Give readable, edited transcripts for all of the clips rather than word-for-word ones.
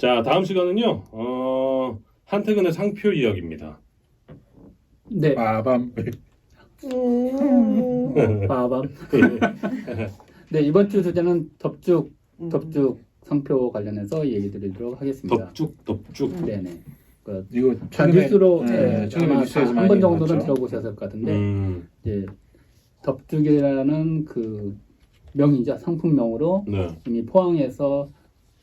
자, 다음 시간은요. 한태근의 상표 이야기입니다. 네. 빠밤. 빠밤. 네, 이번 주 주제는 덥죽 상표 관련해서 얘기 드리도록 하겠습니다. 덥죽. 네네. 그 이거 다 뉴스로 최근에 아마 뉴스에서 한 번 많이 정도는 나왔죠? 들어보셨을 것 같은데 이제 덥죽이라는 그 명이죠. 상품명으로 네. 이미 포항에서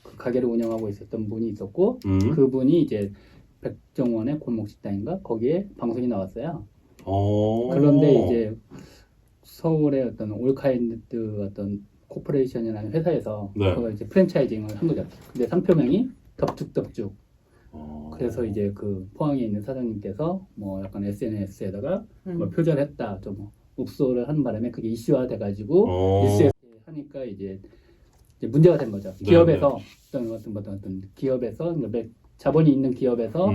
그 가게를 운영하고 있었던 분이 있었고 그분이 이제 백종원의 골목식당인가 거기에 방송이 나왔어요. 그런데 이제 서울의 어떤 올카인드 어떤 코퍼레이션이라는 회사에서 네. 그걸 이제 프랜차이징을 한 거죠. 근데 상표명이 덥죽. 그래서 이제 그 포항에 있는 사장님께서 뭐 약간 SNS에다가 뭐 표절했다, 좀 읍소를 하는 바람에 그게 이슈화 돼가지고 뉴스에 하니까 이제 문제가 된 거죠. 기업에서 어떤 기업에서 자본이 있는 기업에서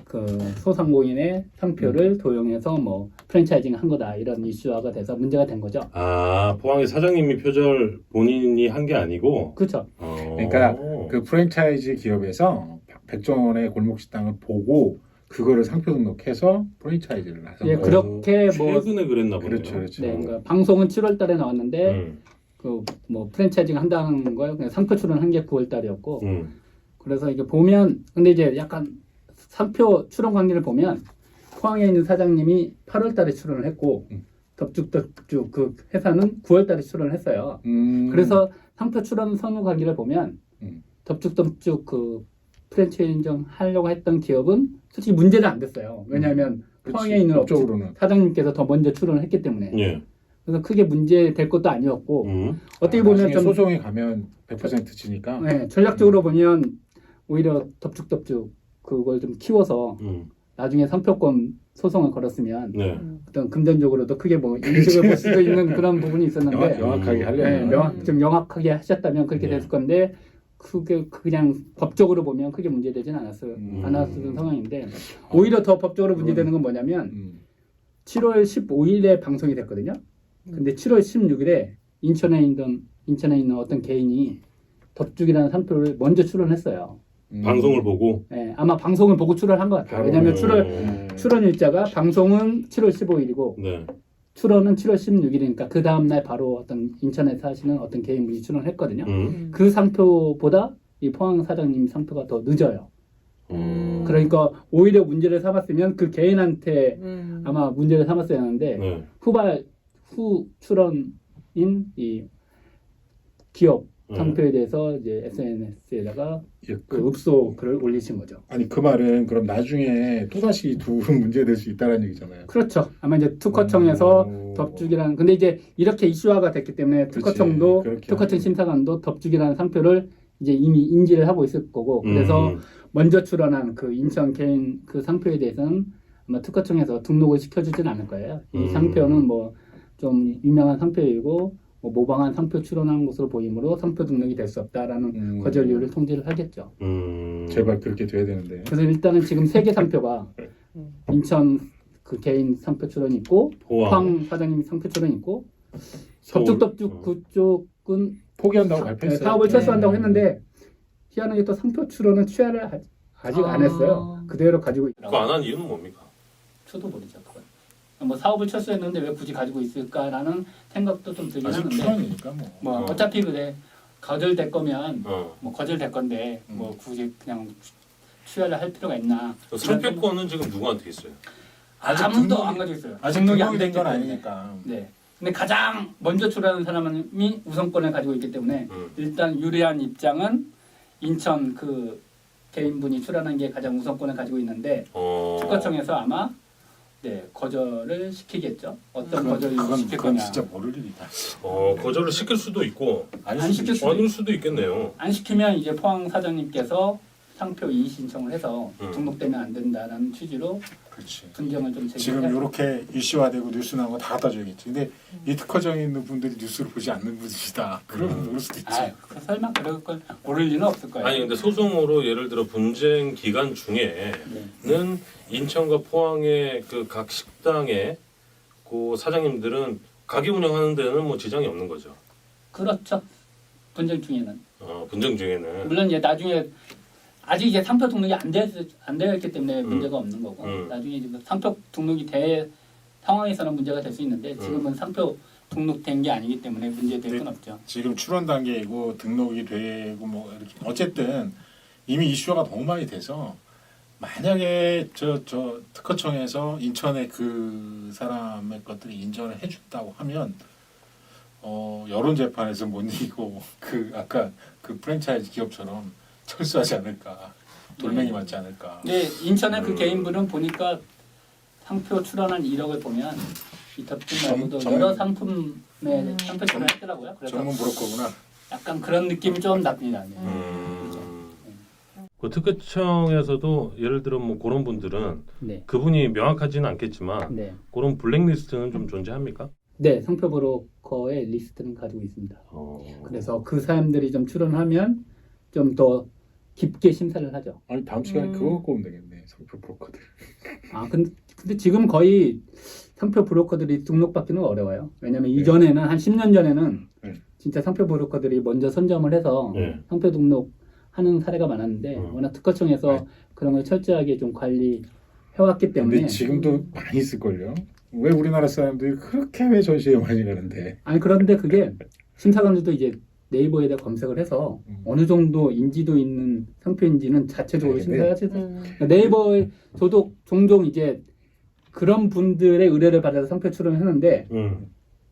그 소상공인의 상표를 도용해서 뭐 프랜차이징 한 거다 이런 이슈화가 돼서 문제가 된 거죠. 아, 포항의 사장님이 표절 본인이 한 게 아니고. 그렇죠. 그러니까 그 프랜차이즈 기업에서 백종원의 골목식당을 보고 그거를 상표 등록해서 프랜차이즈를 나선 예, 거예요. 그렇게 뭐 최근에 그랬나 보네요. 그렇죠. 네, 그러니까 방송은 7월달에 나왔는데 그 뭐 프랜차이징 한다는 거예요. 그냥 상표 출원한 게 9월달이었고. 그래서 이게 보면 근데 이제 약간 상표 출원 관계를 보면 포항에 있는 사장님이 8월달에 출원을 했고 덥죽 그 회사는 9월달에 출원을 했어요. 그래서 상표 출원 선후 관계를 보면 덥죽 그 프랜차이징 하려고 했던 기업은 솔직히 문제는 안 됐어요. 왜냐하면 포항에 있는 법적으로는 사장님께서 더 먼저 출원을 했기 때문에. 예. 그래서 크게 문제 될 것도 아니었고 어떻게 보면 나중에 좀 소송에 가면 100% 지니까. 네, 전략적으로 보면 오히려 덥죽 그걸 좀 키워서 나중에 상표권 소송을 걸었으면 네. 어떤 금전적으로도 크게 뭐 이득을 볼 수도 있는 그런 부분이 있었는데 명확하게 네, 하려면 좀 명확하게 하셨다면 그렇게 네. 됐을 건데 그게 그냥 법적으로 보면 크게 문제되진 않았던 상황인데 오히려 더 법적으로 문제되는 건 뭐냐면 7월 15일에 방송이 됐거든요. 근데 7월 16일에 인천에 있는 어떤 개인이 덥죽이라는 상표를 먼저 출원했어요. 방송을 보고. 네, 아마 방송을 보고 출원한 것 같아요. 왜냐하면 출원 일자가 방송은 7월 15일이고 네. 출원은 7월 16일이니까 그 다음날 바로 어떤 인천에 사시는 어떤 개인분이 출원했거든요. 그 상표보다 이 포항 사장님 상표가 더 늦어요. 그러니까 오히려 문제를 삼았으면 그 개인한테 아마 문제를 삼았어야 하는데 네. 후 출원인 이 기업 상표에 대해서 이제 SNS에다가 그 읍소 글을 올리신 거죠. 아니 그 말은 그럼 나중에 또다시 두 문제될 수 있다는 얘기잖아요. 그렇죠. 아마 이제 특허청에서 덥죽이라는 근데 이제 이렇게 이슈화가 됐기 때문에 특허청도 특허청 심사관도 덥죽이라는 상표를 이제 이미 인지를 하고 있을 거고 그래서 먼저 출원한 그 인천 개인 그 상표에 대해서는 아마 특허청에서 등록을 시켜주진 않을 거예요. 이 상표는 뭐 좀 유명한 상표이고 뭐 모방한 상표 출원한 것으로 보이므로 상표 등록이 될 수 없다라는 거절 이유를 통지를 하겠죠. 제발 그렇게 돼야 되는데. 그래서 일단은 지금 3개 상표가 인천 그 개인 상표 출원이 있고 포항 사장님 상표 출원이 있고 덥죽 그쪽은 포기한다고 발표했어요. 사업을 철수한다고 했는데 희한하게 또 상표 출원은 취하를 아직 안 했어요. 그대로 가지고 있더라고요. 그거 안 한 이유는 뭡니까? 저도 모르죠. 그건. 뭐 사업을 철수했는데 왜 굳이 가지고 있을까라는 생각도 좀 들긴 아직 하는데 출원이니까 뭐 어차피 그래 거절될 거면 뭐 거절될 건데 뭐 굳이 그냥 취하를 할 필요가 있나? 상표권은 지금 누구한테 있어요? 아무도 안 가지고 있어요. 아직 등록이 등록이 안 된 건 됐기 아니니까. 네. 근데 가장 먼저 출원하는 사람이 우선권을 가지고 있기 때문에 일단 유리한 입장은 인천 그 개인분이 출원한 게 가장 우선권을 가지고 있는데 특허청에서 아마 거절을 시키겠죠. 어떤 거절을 시킬 그건 거냐. 진짜 모를 일이다. 거절을 시킬 수도 있고 안 시킬 수도 아닐 수도 있겠네요. 안 시키면 이제 포항 사장님께서 상표 이의 신청을 해서 등록되면 안 된다라는 취지로 그렇지. 분쟁을 좀 지금 제기해요. 이렇게 이슈화되고 뉴스 나온 거 다 갖다 줘야겠지. 근데 이 특허정에 있는 분들이 뉴스를 보지 않는 분이시다. 그러면 모를 수도 있지. 설마 그럴 걸 모를 리는 없을 거예요. 아니 근데 소송으로 예를 들어 분쟁 기간 중에는 인천과 포항의 그 각 식당의 그 사장님들은 가게 운영하는 데는 뭐 지장이 없는 거죠. 그렇죠. 분쟁 중에는. 분쟁 중에는. 물론 이제 나중에 아직 이제 상표 등록이 안 되어 있기 때문에 문제가 없는 거고 나중에 이제 상표 등록이 될 상황에서는 문제가 될 수 있는데 지금은 상표 등록된 게 아니기 때문에 문제될 건 없죠. 지금 출원 단계이고 등록이 되고 뭐 이렇게 어쨌든 이미 이슈화가 너무 많이 돼서 만약에 저 특허청에서 인천에 그 사람의 것들이 인정을 해준다고 하면 여론 재판에서 못 이기고 그 아까 그 프랜차이즈 기업처럼 철수하지 않을까 돌멩이 맞지 않을까. 근데 인천의 그 개인분은 보니까 상표 출원한 이력을 보면 이 덕분 말고도 여러 상품에 상표 출원했더라고요. 그래서 전문 브로커구나. 약간 그런 느낌이 좀 납니다. 그 특허청에서도 예를 들어 뭐 그런 분들은 네. 그분이 명확하지는 않겠지만 네. 그런 블랙리스트는 좀 존재합니까? 네, 상표 브로커의 리스트는 가지고 있습니다. 그래서 그 사람들이 좀 출원하면 좀 더 깊게 심사를 하죠. 아니 다음 시간에 그거 갖고 오면 되겠네. 상표 브로커들. 아, 근데 지금 거의 상표 브로커들이 등록받기는 어려워요. 왜냐면 이전에는 한 10년 전에는 진짜 상표 브로커들이 먼저 선점을 해서 상표 등록하는 사례가 많았는데 워낙 특허청에서 그런 걸 철저하게 좀 관리해왔기 때문에. 근데 지금도 많이 있을걸요. 왜 우리나라 사람들이 그렇게 해외 전시회 많이 가는데? 아니 그런데 그게 심사관들도 이제 네이버에다 검색을 해서 어느 정도 인지도 있는 상표인지는 자체적으로 심사하죠. 그러니까 네이버에 저도 종종 이제 그런 분들의 의뢰를 받아서 상표 출원을 하는데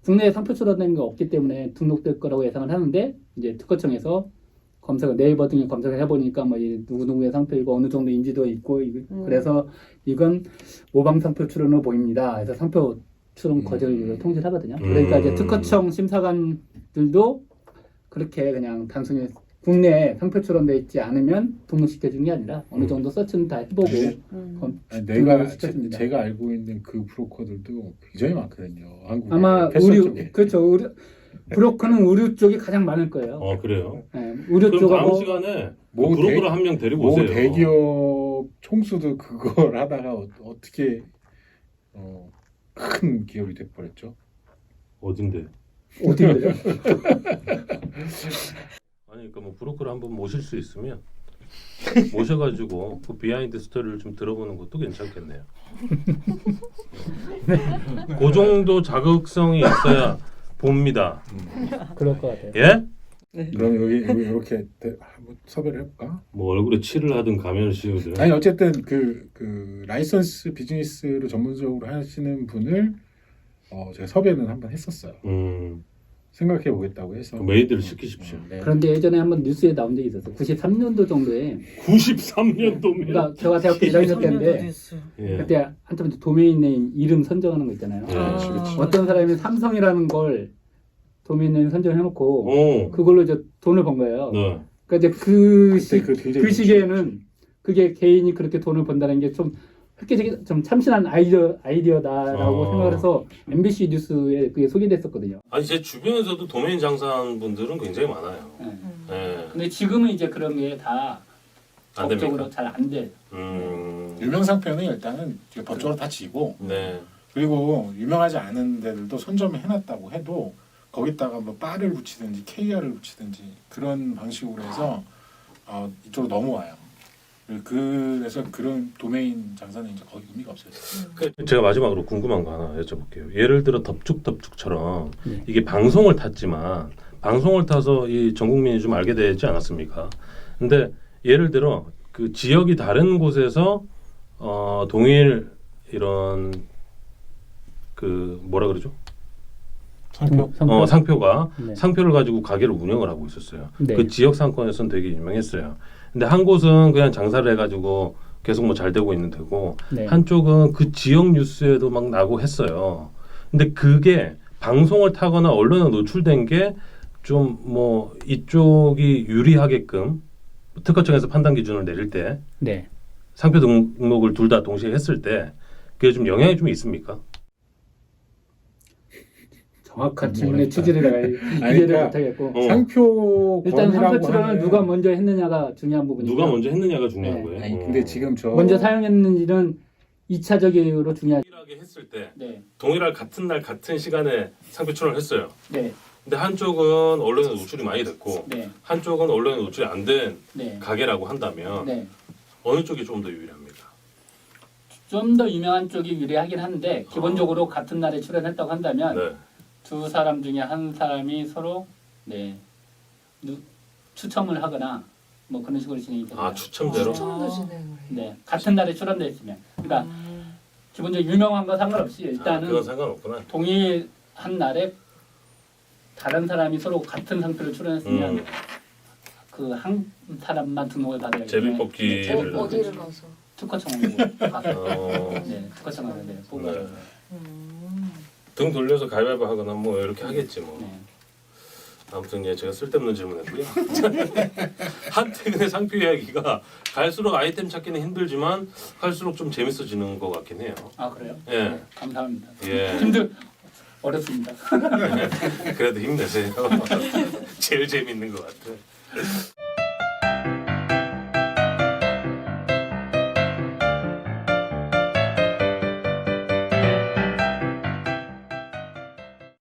국내에 상표 출원된 게 없기 때문에 등록될 거라고 예상을 하는데 이제 특허청에서 네이버 등에 검색을 해보니까 뭐 누구누구의 상표이고 어느 정도 인지도 있고 그래서 이건 모방 상표 출원으로 보입니다. 그래서 상표 출원 거절을 통지를 하거든요. 그러니까 이제 특허청 심사관들도 그렇게 그냥 단순히 국내에 상표 출원돼 있지 않으면 등록시켜주는 게 아니라 어느 정도 서치는 다 해보고 제가 알고 있는 그 브로커들도 굉장히 많거든요. 한국에. 아마 그렇죠. 브로커는 의류 쪽이 가장 많을 거예요. 그래요? 네, 의류 그럼 쪽하고 다음 시간에 브로커를 한 명 데리고 오세요. 대기업 총수도 그걸 하다가 어떻게 큰 기업이 돼버렸죠. 어딘데? 어딘데요? 아니 그러니까 뭐 브로커를 한번 모실 수 있으면 모셔가지고 그 비하인드 스토리를 좀 들어보는 것도 괜찮겠네요. 그 정도 자극성이 있어야 봅니다. 그럴 것 같아요. 예? 네. 그럼 여기 이렇게 한번 섭외를 해볼까? 뭐 얼굴에 칠을 하든 가면을 씌우든. 아니 어쨌든 그 라이선스 비즈니스를 전문적으로 하시는 분을 제가 섭외는 한번 했었어요. 생각해 보겠다고 해서 메이드를 시키십시오. 네. 그런데 예전에 한번 뉴스에 나온 적이 있었어요. 93년도 정도에 93년도면 그러니까 제가 대학교 1학년 때인데 그때 한참 도메인 네임 이름 선정하는 거 있잖아요. 어떤 사람이 삼성이라는 걸 도메인 네임 선정을 해놓고 그걸로 이제 돈을 번 거예요. 그러니까 이제 그 시기에는 그게 개인이 그렇게 돈을 번다는 게 좀 획기적인 좀 참신한 아이디어다라고 생각을 해서 MBC 뉴스에 그게 소개됐었거든요. 아니 제 주변에서도 도메인 장사하는 분들은 굉장히 많아요. 네. 근데 지금은 이제 그런 게 다 안 법적으로 잘 안 돼. 유명 상표는 일단은 법적으로 다 지고 그리고 유명하지 않은 데들도 선점을 해놨다고 해도 거기다가 뭐 바를 붙이든지 KR을 붙이든지 그런 방식으로 해서 이쪽으로 넘어와요. 그래서 그런 도메인 장사는 이제 거의 의미가 없어요. 제가 마지막으로 궁금한 거 하나 여쭤볼게요. 예를 들어 덥죽덥죽처럼 이게 방송을 탔지만 방송을 타서 이 전 국민이 좀 알게 되지 않았습니까? 근데 예를 들어 그 지역이 다른 곳에서 동일 이런 그 뭐라 그러죠? 상표가 상표를 가지고 가게를 운영을 하고 있었어요. 그 지역 상권에서는 되게 유명했어요. 근데 한 곳은 그냥 장사를 해가지고 계속 뭐 잘 되고 있는 데고 한쪽은 그 지역 뉴스에도 막 나고 했어요. 근데 그게 방송을 타거나 언론에 노출된 게 좀 뭐 이쪽이 유리하게끔 특허청에서 판단 기준을 내릴 때 상표 등록을 둘 다 동시에 했을 때 그게 좀 영향이 좀 있습니까? 정확한 질문의 취지를 내가 이해를 못하겠고 상표 일단 상표 출원을 누가 먼저 했느냐가 중요한 부분이고 누가 먼저 했느냐가 중요한 거예요. 근데 지금 먼저 사용했는지는 2차적으로 중요하죠. 동일하게 했을 때 동일할 같은 날 같은 시간에 상표 출원을 했어요. 근데 한쪽은 언론에 노출이 많이 됐고 네. 한쪽은 언론에 노출이 안 된 네. 가게라고 한다면 네. 어느 쪽이 좀 더 유리합니까? 좀 더 유명한 쪽이 유리하긴 한데 기본적으로 같은 날에 출연했다고 한다면 네. 두 사람 중에 한 사람이 서로 추첨을 하거나 뭐 그런 식으로 진행이 됩니다. 아 추첨대로? 추첨도 진행을 해요. 네, 같은 날에 출연돼 있으면 그러니까 기본적으로 유명한 거 상관없이 아, 일단은 그건 상관없구나. 동일한 날에 다른 사람이 서로 같은 상표로 출연했으면 그 한 사람만 등록을 받아야 제비뽑기를 어디를 가서? 특허청으로 가서 네, 특허청으로 뽑아요. 네. 등 돌려서 가위바위보 하거나 뭐 이렇게 하겠지 뭐. 네. 아무튼 예, 제가 쓸데없는 질문했고요. 한태근의 상표 이야기가 갈수록 아이템 찾기는 힘들지만 갈수록 좀 재밌어지는 것 같긴 해요. 아 그래요? 예. 네, 감사합니다. 예. 어렵습니다. 그래도 힘내세요. 제일 재밌는 것 같아.